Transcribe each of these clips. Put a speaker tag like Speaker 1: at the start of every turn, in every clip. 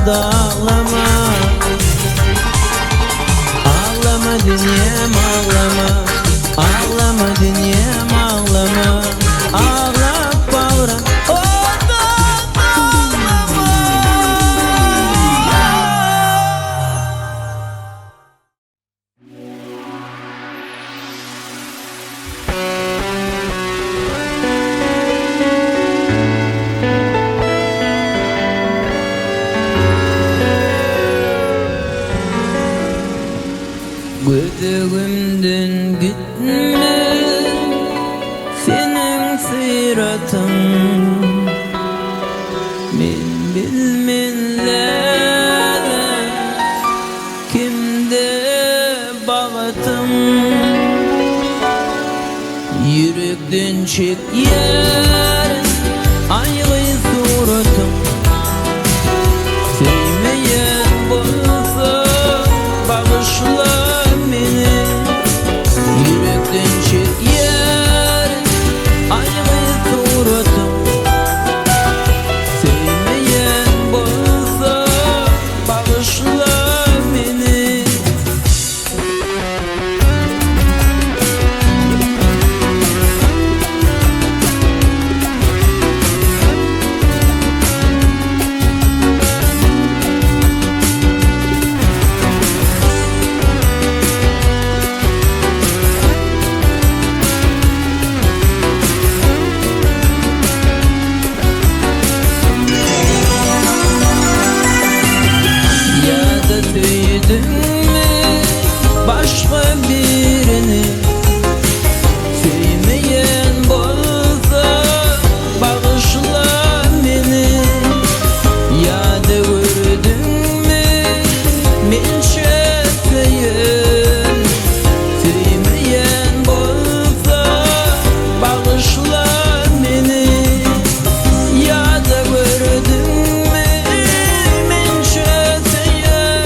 Speaker 1: da ağlama. Ağlama dünyam ağlama. Ağlama dünyam ağlama. Ağlap bağıran gözümden gitme senin sıratın. Men bilmenler kimde bağıtım. Yürekten çek yer ayrı suratım. Sevmeyen bolsa bağışla. Başka birini sevmeyen bolsa bağışla beni. Ya da gördün mü men çekmeyen. Sevmeyen bolsa bağışla beni. Ya da gördün mü men çekmeyen.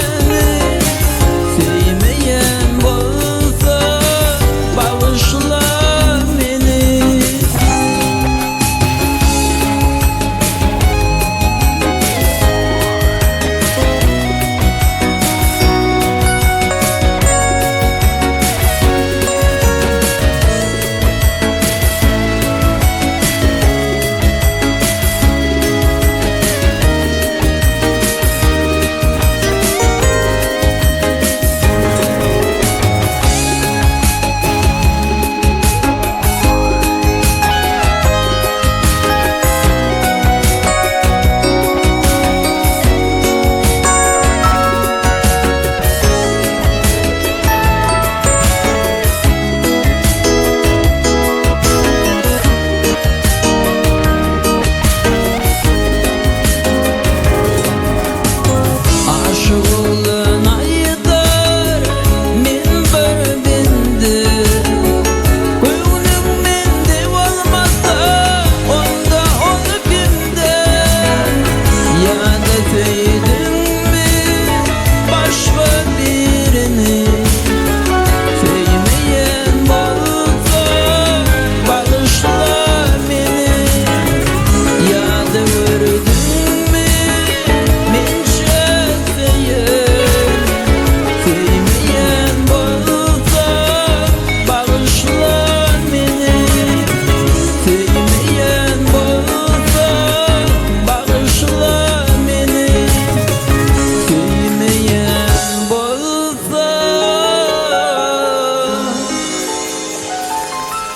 Speaker 1: Sevmeyen bağışla beni.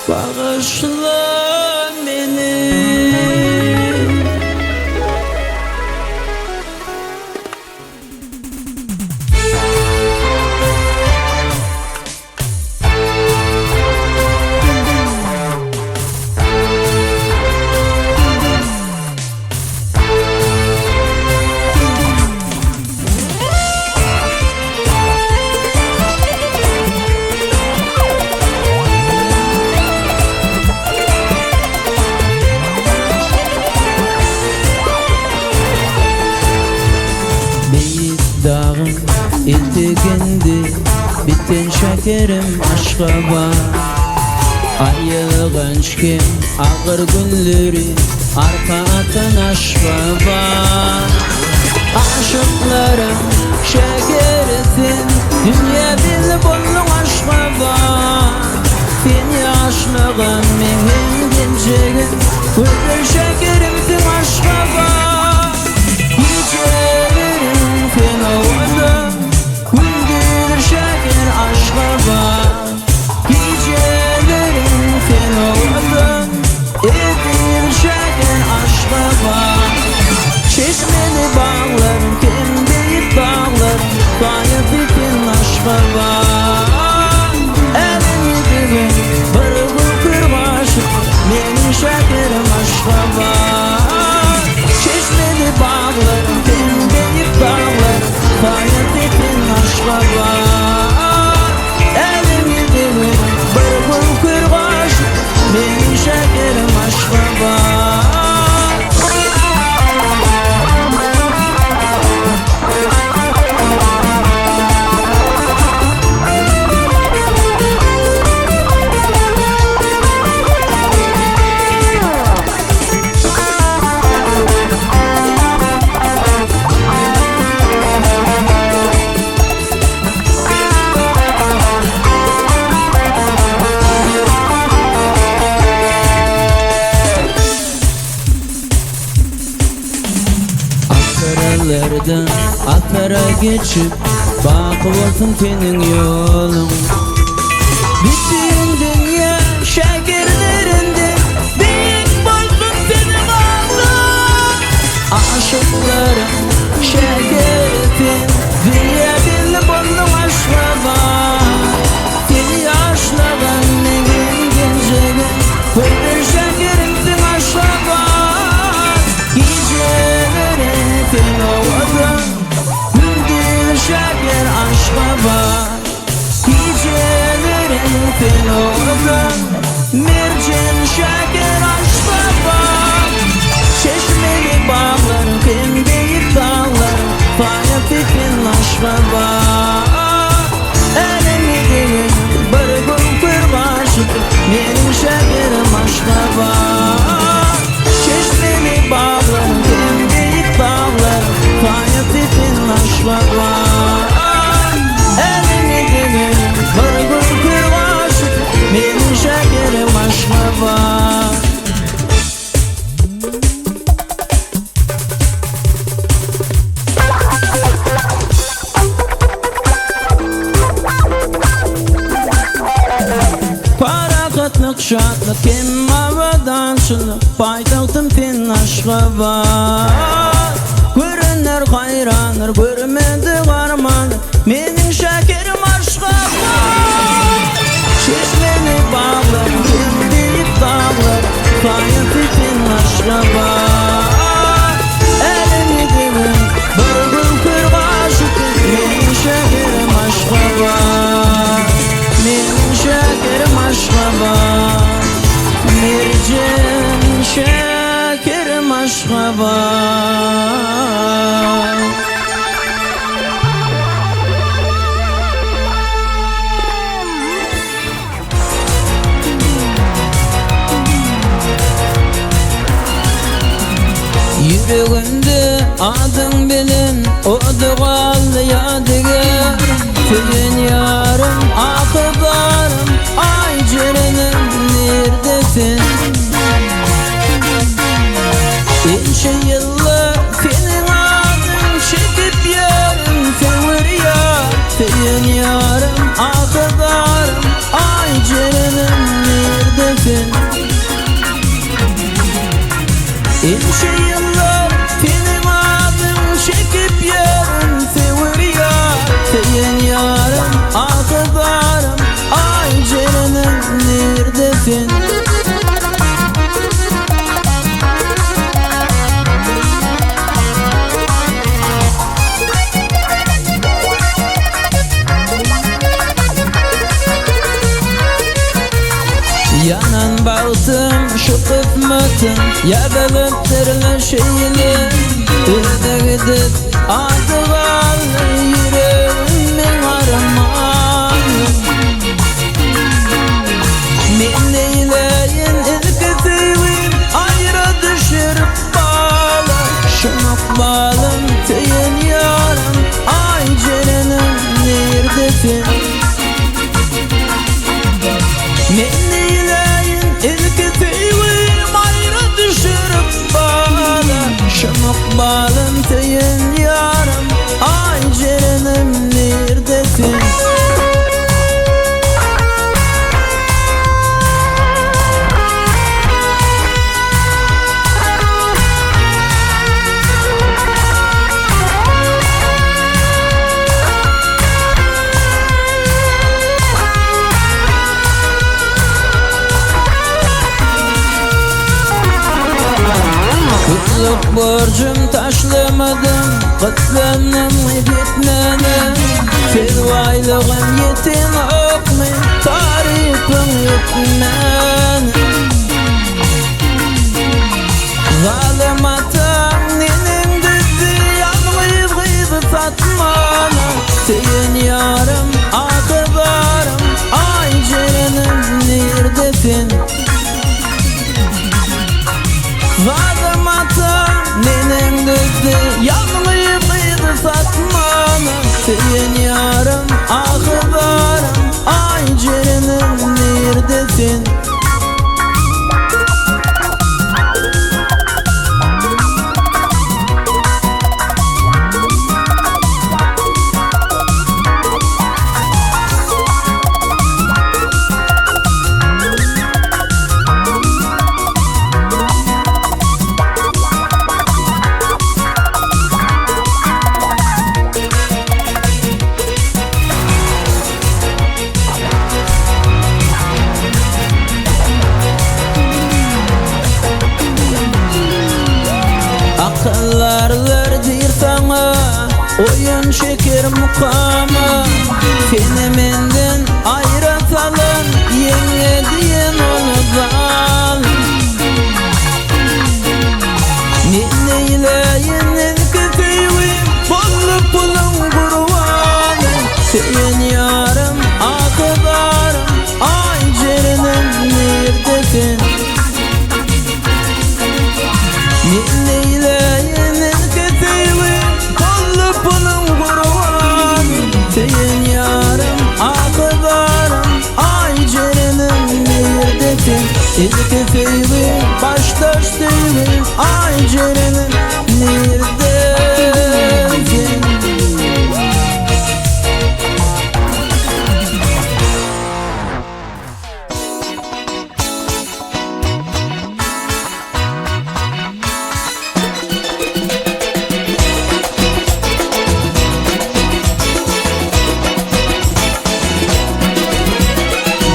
Speaker 1: Bağışla beni. Dağım eteğinde biten şekerim Aşgabat. Ayılan şkem ağır günleri arka atan Aşgabat. aşıklarım şekersin. Dünya dili bolluk Aşgabat. Sen yaşlığım menin gencegim, gülgül şekerimsin Aşgabat. Gecelerim sen ovadım, gülgül şeker Aşgabat. Gecelerim sen ovadım, edir şeker Aşgabat. Çeşmeli bağlarım, kendeyip bağlarım, gayet itin Aşgabat. Elimi dibim, bırgı kırbaşım, benim şekerim Aşgabat. Çeşmeli bağlarım, kendeyip bağlarım, gayet itin Aşgabat. Elimi dibim, bırgı kırbaşım, benim şekerim Aşgabat. Akaralardan akara geçip bakıp senin yolun. Bütün dünya şekerlerinde büyük bolsun senin ağzın. Aşıklarım şekersin, dünya dili bolluk Aşgabat. Seni yaşlığın menin gencegim, gülgül şekerimsin Aşgabat. Gecelerim sen ovadım, gülgül şeker Aşgabat. Gecelerim sen ovadım, mercan şeker Aşgabat. Çeşmeli bağlarım, kendeyip dağlarım, fayat itin Aşgabat. Elimi dibim, bırgın kırbaşım, benim şekerim Aşgabat. Çeşmeli bağlarım, kendeyip dağlarım, fayat itin Aşgabat. Elimi dibim, bırgın kırbaşım, benim şekerim Aşgabat. Parakatlık, şatlık, kim avadançılık, paytahtım sen Aşgabat. Görünler hayranır, görmedi varmanır, menin şekerim Aşgabat. Çeşmeli bağlarım, kendeyip dağlarım, fayat itin Aşgabat. Elimi dibim, bırgın kırbaşım, menin şekerim Aşgabat. Menin şekerim Aşgabat. Merdan şekerim Aşgabat. Yüreğimde adın bilin, o doğal yadigar. Senin yarım, akıbarım, ay cerenim neredesin? İnce yıllar senin adın çekip yarım seviriyor. Senin yarım, akıbarım, ay cerenim neredesin? İnce yıllar senin adın çekip yarım seviriyor. Senin yarım, akıbarım, ay cerenim neredesin? Yanan baktım şu kısmetim, yarılıp derleşeyle. Üste gidip adı kaldı yüreğimin armağanı. Men neyleyin ilk sevim, ayrı düşürüp bağla. Şunuk bağlım tüyün Yıllık borcum taşlamadım, kıtlanım gitmedim. Fedvaylığım yetin okmayın, tarifim yetmen. Zalim atam nenin düzdü, yanmayıp gıydı satmana. Seyin yarım, akıbarım, ay cerenim neredesin? Zalim atam nenin düzdü, yanmayıp gıydı satmana. Seyin yarım, akıbarım, ay cerenim neredesin? Akıllarlar dir sana, oyun şeker mukamı. Seni menden ayrıtalım, yenge diyen onu zal. Neyleyleyin kötüyüm, bollu pulun kurvanı. Seyin yarım, akıbarım, ay cerenim neredesin? Neyleyleyin kötüyüm, bollu pulun kurvanı. Seyin yarım, akıbarım, ay cerenim neredesin? İlk kötüyüm, baştaş değilim, ay cerenim neredesin?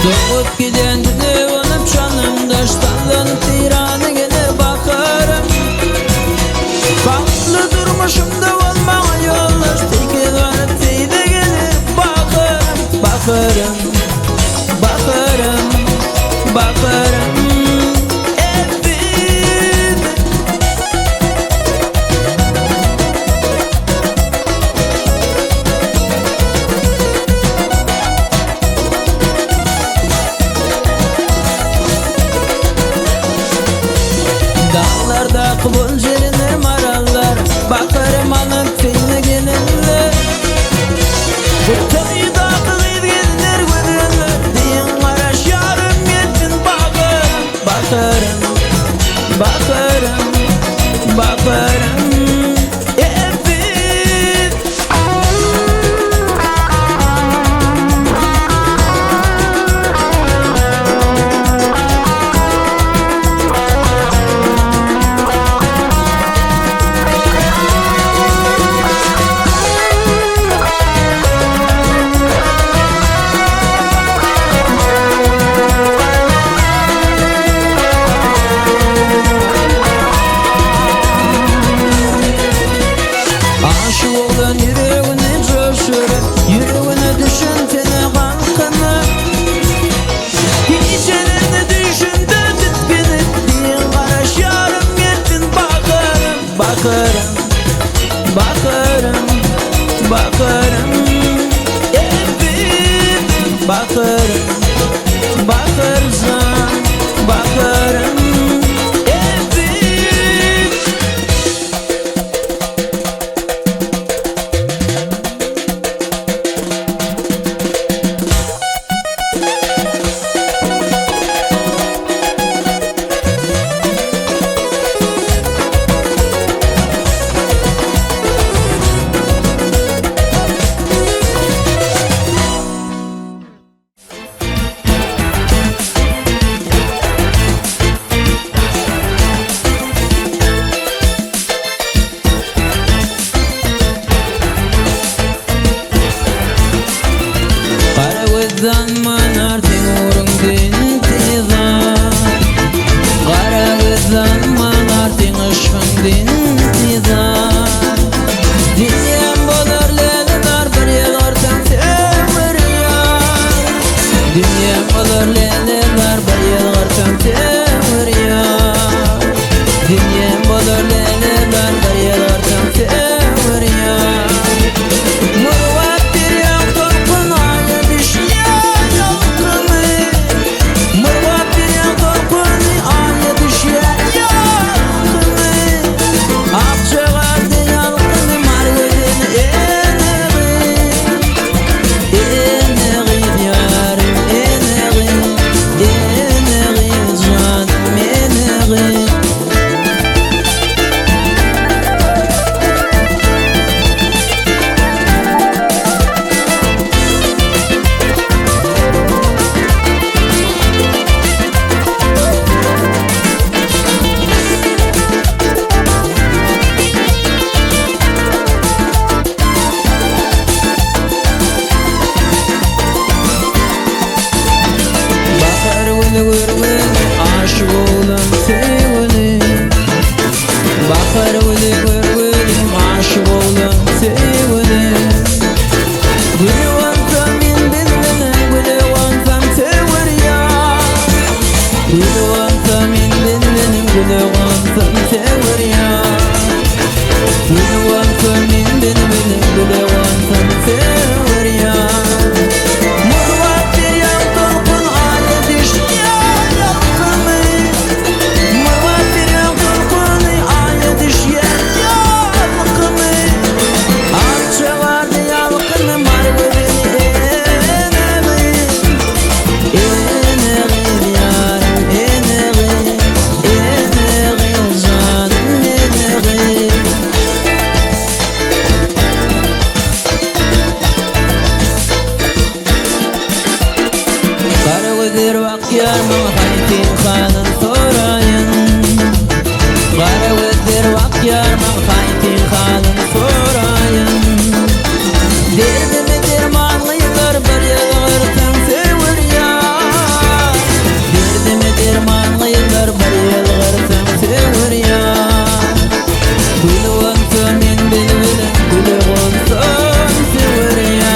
Speaker 1: Doğup giden devanıp canım daşlanıp tiranı gene bakarım. Farklı durmuşumda olmaya yollar, teki varıp teyde gene bakarım. Bakarım, bakarım, bakarım. Dağlarda kubul cerenir marallar, bakarım alıp teyine gelenler. Kutayı da kılıydı gelinler görenler, diyen araş yarım yettin bakarım. Bakarım, bakarım, bakarım. Aşık olan yüreğine coşur, yüreğine düşün tene halkını. Hiç elinde düşün de bitkinip, diyen araş yarım yettin bakarım. Bakarım, bakarım, bakarım. Evet, bakarım, bakarsam, bakarım. Zaman artık uğrun dintiza, kara zaman artık ışkın oldu intizar. Dünyam bolar leyliler bir yıl ortam temir yar. Dünyam bolar leyliler bir yıl ortam temir yar. Dünyam bolar leyliler bir yıl ortam temir yar. Murvat bir yan korkun aya düşüyor yalkını. Murvat bir yan korkun aya düşüyor yalkını. Akçalardı yalkını margıdın eneği yarim eneği canım eneği. Bakar gülü görgün aşık olan sevgili. Bakar gülü görgün aşık olan sevgili. Gülü vansam min bilmene gülü vansam sevir ya. Gülü vansam min bilmene gülü vansam sevir ya. Gülü vansam min bilmene gülü vansam sevir ya. Murvat bir yan korkun aya düşüyor yalkını. Murvat bir yan korkun aya düşüyor yalkını. Akça vardı yalkını margıdın eneği. Eneği yarim eneği canım eneği. Kara gözler bak yarma haytin kanın sorayın. Kara gözler bak yarma haytin kanın sorayın. Derdimi dermanlıylar bir yıl gırtım sevir ya. Derdimi dermanlıylar bir yıl gırtım sevir ya. Gülü vansam min bilbilim gülü vansam sevir ya.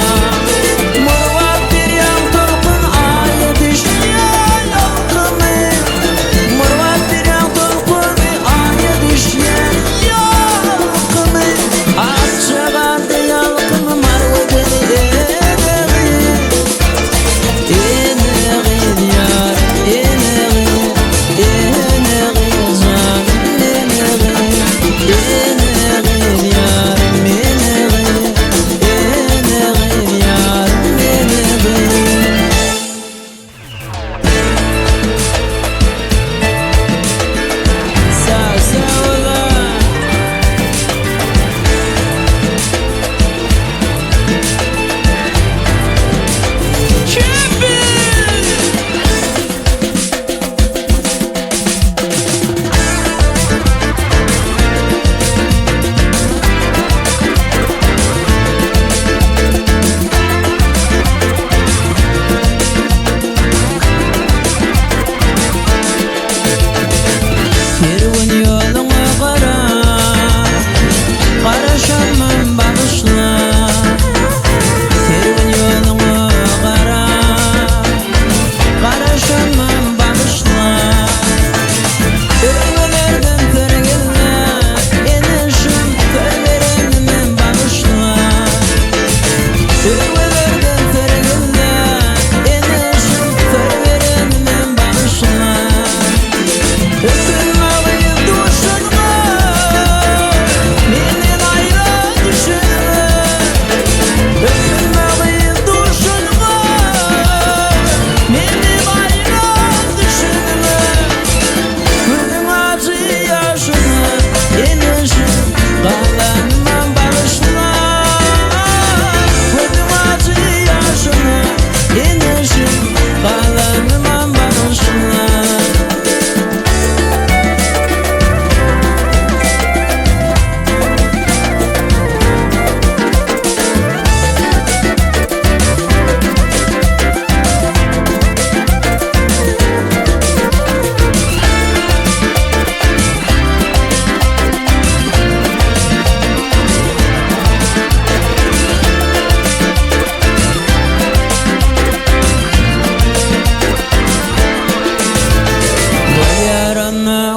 Speaker 1: Murvat bir yan korkun aya düşüyor yalkını. Murvat bir yan korkun aya düşüyor yalkını. Akça vardı yalkını margıdın eneği. Eneği yar eneği canım eneği. Eneği yarim eneği yarim eneği. Sağ ola. Kervan yoluna qara, qarashamman bag'ishla. Kervan yoluna qara, qarashamman bag'ishla. O'rmalardan tirgillar, enishim ko'rmarimman bag'ishla. O'rmalardan tirgillar, enishim ko'rmarimman bag'ishla. Öpün alayım duşunma, menden ayrı düşünme. Öpün alayım duşunma, menden ayrı düşünme. Gördüm acı yaşını, enişim kalanman barışla. Gördüm acı yaşını, enişim kalanman barışla.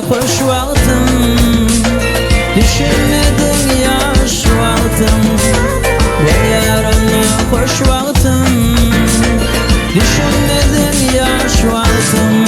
Speaker 1: hoş vaktim, düşünmedin yaş vaktim. Bu yarana hoş vaktim, düşünmedin yaş vaktim.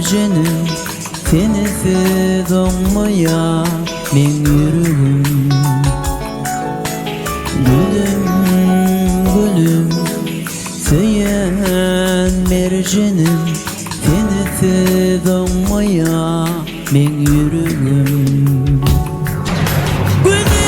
Speaker 2: mercenim tenisi donmaya men yürügüm. Gülüm gülüm söyyen mercenim tenisi donmaya men yürügüm. Bugün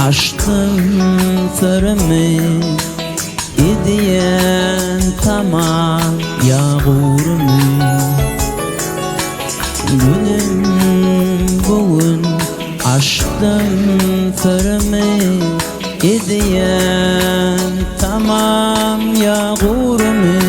Speaker 2: açtım sırrımı İdiyen tamam yağurumu. Gülüm bugün açtım sırrımı İdiyen tamam yağurumu.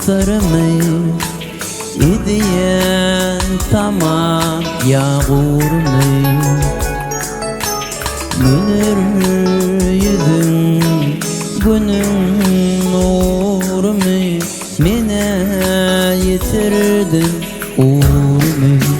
Speaker 2: sırmı İdiyen tamam yağurmu Gülür yüzün günün nurmu Mine yitirdin uğrumu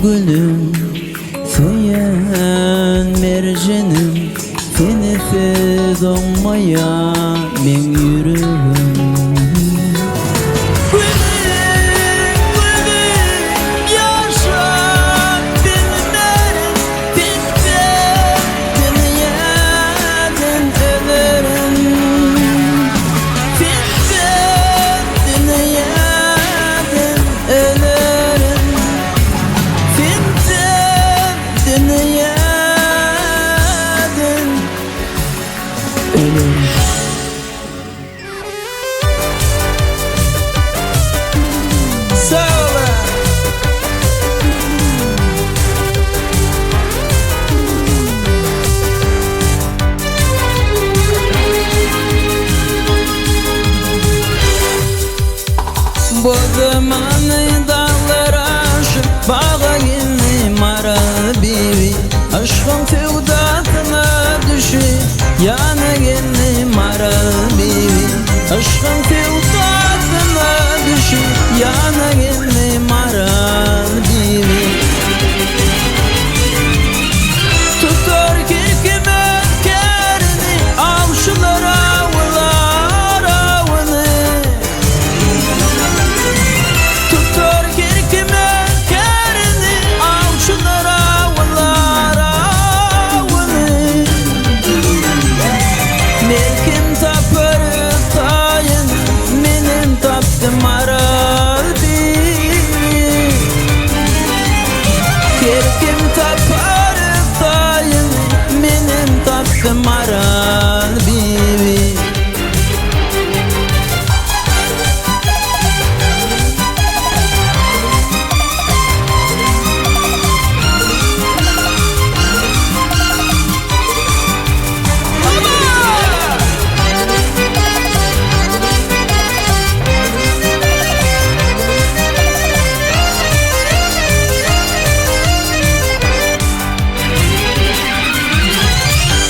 Speaker 2: Gülüm, söyleyen mercenim Sensiz olmaya men yüreğim Bu zamanı dağlar aşıp bağa geldim ara bibi Aşkın sevdasına düşüp yana geldim ara bibi Aşkın sevdasına düşüp yana geldim ara bibi Tutar kirkime kerini avşulara Maral bibi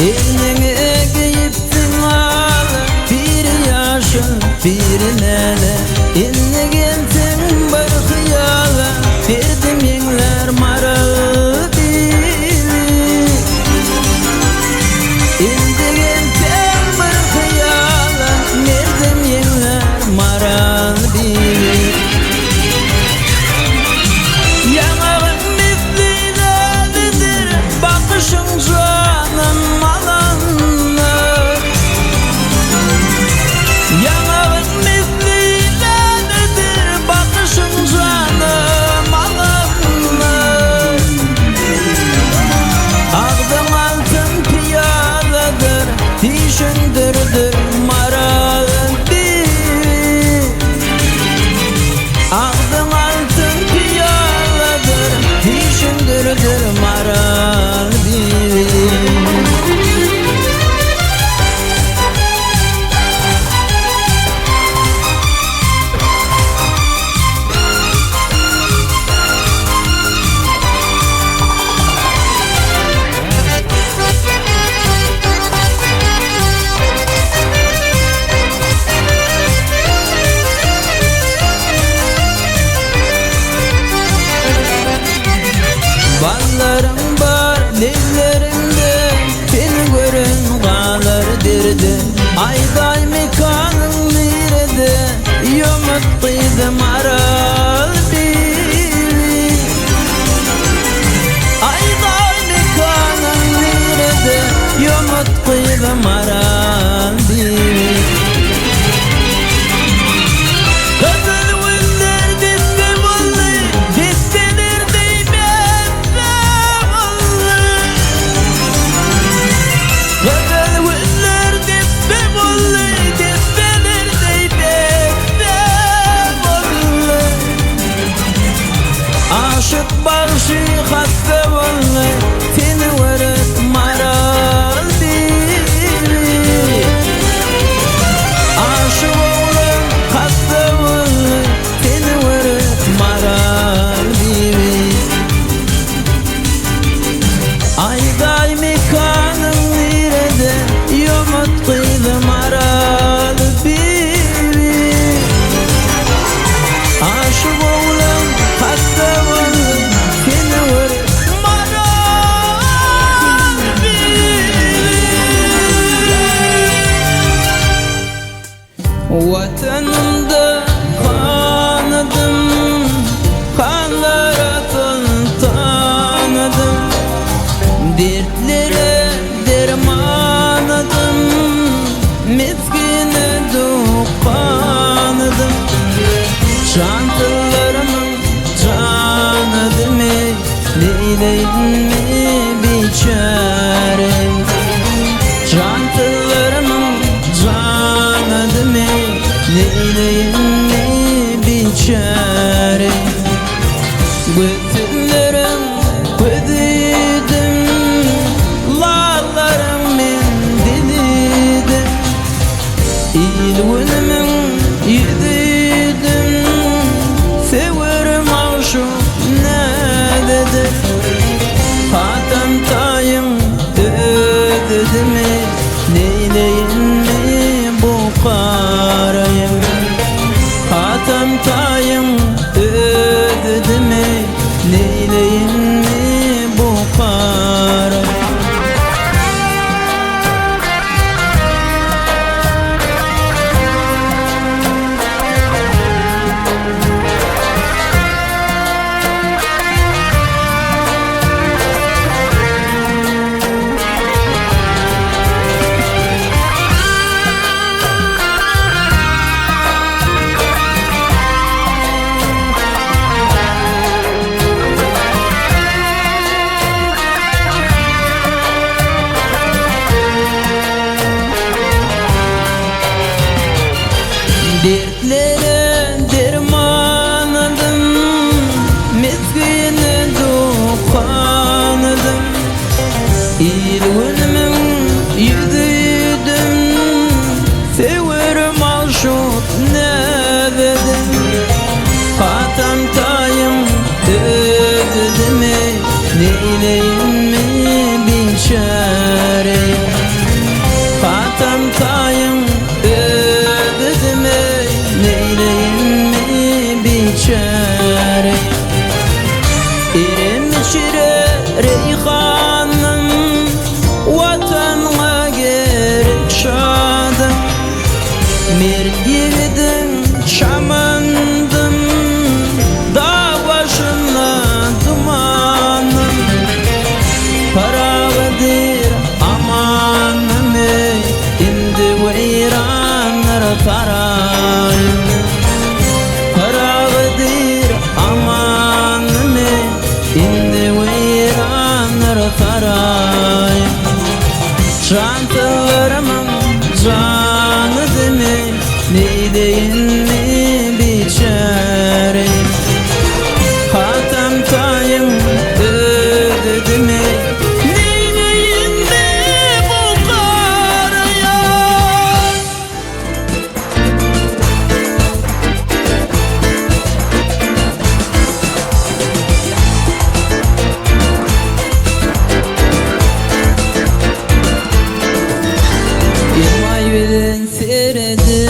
Speaker 2: Eline giyiptin ağla bir yaşın bir nene Eline gelsin bir hıyala verdim yenler maralı bibi Eline gelsin bir hıyala verdim yenler maralı bibi Yanağın mislinedir bakışın canım nerede? Ayday mekanın nerede? Yumutluydum aral bibi. Ayday mekanın nerede? Yumutluydum aral bibi. Aşık barşı hasta vallahi seni varıp maral bibi. Aşık oğlum hasta vallahi seni varıp maral bibi. Ayday mekanın nerede? Yumutluydum maral bibi. Aşık oğlum hasta vallahi seni varıp maral bibi. Vatanımda kanadım, kanlara tanıdım. Dertlere dermanadım, miskine dokanıdım. Çantalarımın canıdım ey, neyleyim mi biçarem. Çantalarımın canıdım ey, neyleyim mi biçarem. Bütünlerim ödedim, lallarım mendilidim. İlvinimin yüdüydüm, severim aşık ne dedi. Hatem tayım ödedim ey, neyleyim mi bu karayım. Hatem tayım ödedim ey, neyleyim mi bu karayım. Dertlere dermanadım, miskine dokanıdım. İlvinimin yüdüydüm, severim aşık ne dedim. Hatem tayım ödedim ey, neyleyim mi biçarem. Hatem tayım ödedim ey, neyleyim mi biçarem. İrimşire reyhanım, vatanına gerek şadım. Mergidim şamandım, dağ başına dumanım. Paravadır amanım ey, indi veyranlara tarayım. Paravadır amanım ey, indi veyranlara tarayım. Çantalarımın canıdım ey, neyleyim mi biçarem. Hatem tayım ödedim ey, neyleyim mi bu karaya. Yılmay veren seredi,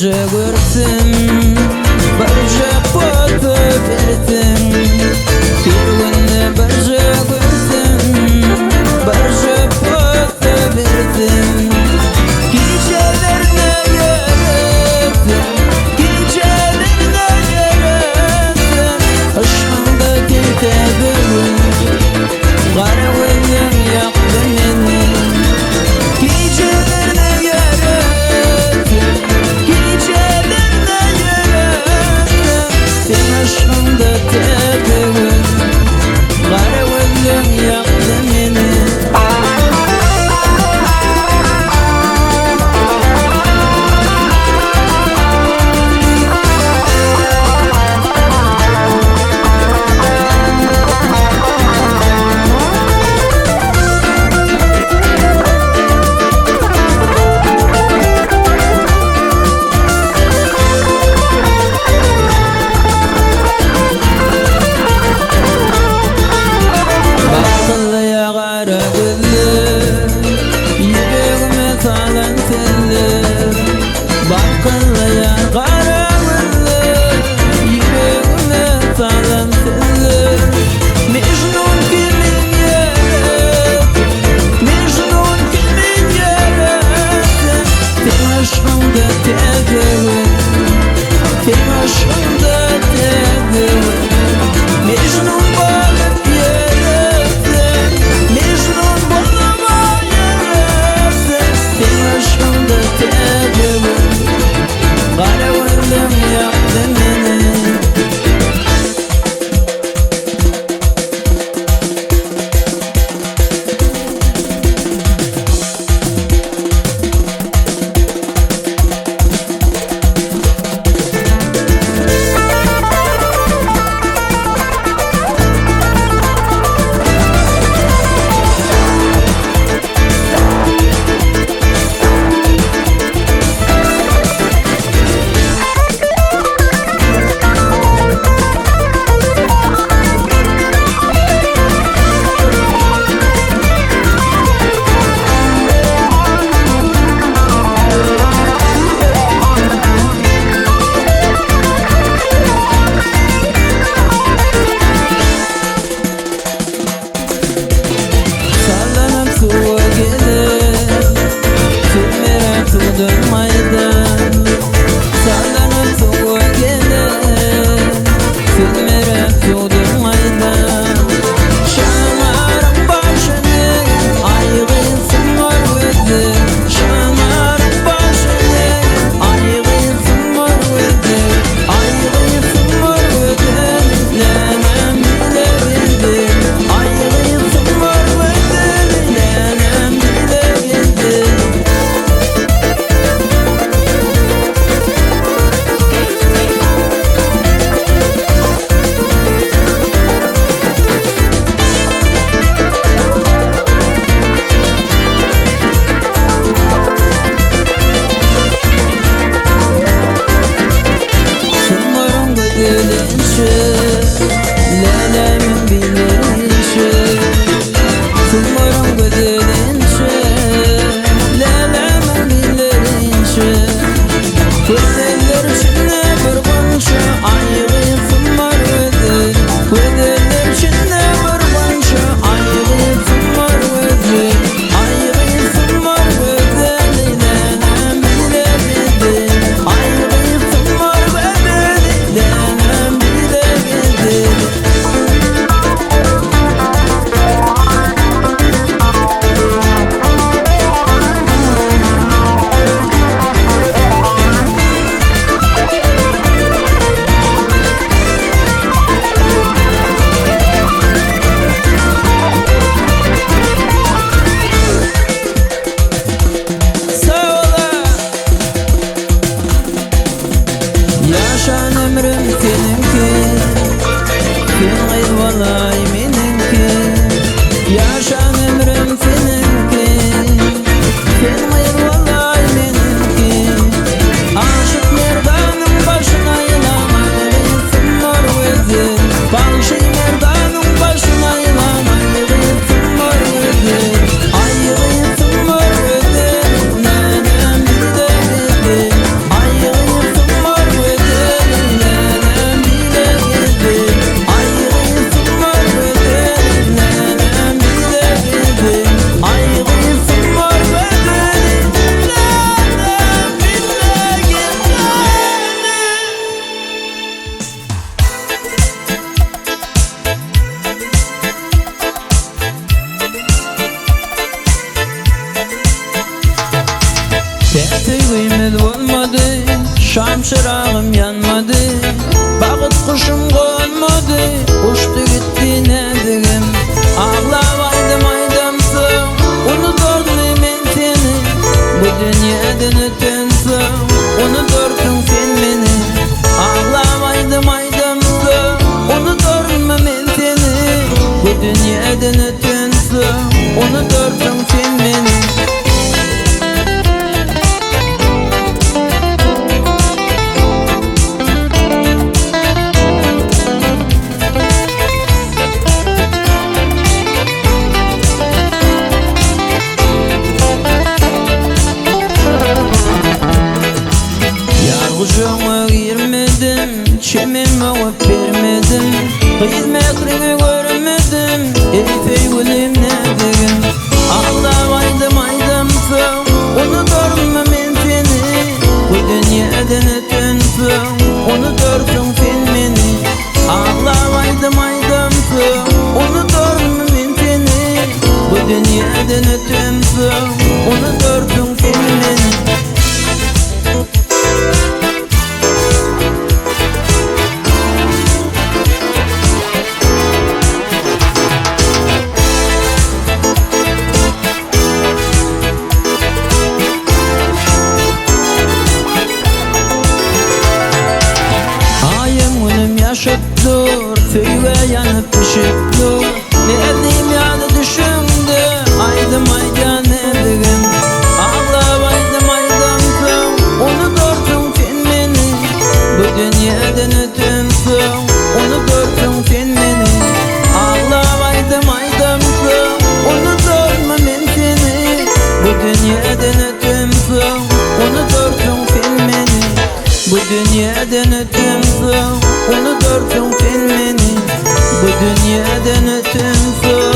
Speaker 2: barca görsün, barca foto verdim. Bir günde barca görsün, barca foto verdim. Gecelerine yarattım, gecelerine yarattım. Aşkımdaki tebürüm, kara gözüm yaktı beni. Gecelerine yarattım, gecelerine yarattım. Senin aşkımda tebürüm, kara gözüm yaktı beni. Bakıllıya kara gözlü, yüreğime salan telli. Bakıllıya kara gözlü, yüreğime salan telli. Mecnun kimin yarattı, Mecnun kimin yarattı. Senin aşkımda tebürüm, senin aşkımda tebürüm. Mecnun balık yarattın, Mecnun balama yarattın. Senin aşkımda tebürüm, kara gözüm yaktı beni. Sallanıp suya gelir, tümere tudurmaydan. Sallanıp suya gelir, tümere tudurmaydan. Şamarın başını aygıysın mor gözü, şamarın başını aygıysın mor gözü, aygıysın mor gözü. Lenem bile bildim, aygıysın mor gözü, lenem bile bildim. sevgimiz olmadı, şam çırağım yanmadı, bakıt kuşum konmadı, uçtu gitti nedigim. Ağlavaydım aydamsın, unuturdum men seni, bu dünyadan ötensün, unuturdun sen beni. Ağlavaydım aydamsın, unuturdum men seni, bu dünyadan ötensün, unuturdun sen beni. Yargıcıma girmedim, çimime öp vermedim, hizmetini görmedim, elifey gülüm nedigim. Ağlavaydım aydamsın, unuturdum men seni, bu dünyadan ötensün, unuturdun sen beni. Ağlavaydım aydamsın, unuturdum men seni, bu dünyadan ötensün, unuturdun sen beni. Yaşıp dur, tüyve yanıp pişip dur, verdiğim yanı düşündü, aydım aydan nedigim. Ağlavaydım aydamsın, unuturdun sen beni, bu dünyadan ötensün, unuturdun sen beni. Ağlavaydım aydamsın, unuturdum men seni, bu dünyadan ötensün, unuturdun sen beni. Bu dünyadan ötensün, unuturdun sen beni, bu dünyadan ötensün.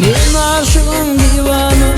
Speaker 2: Ben aşığım divanı,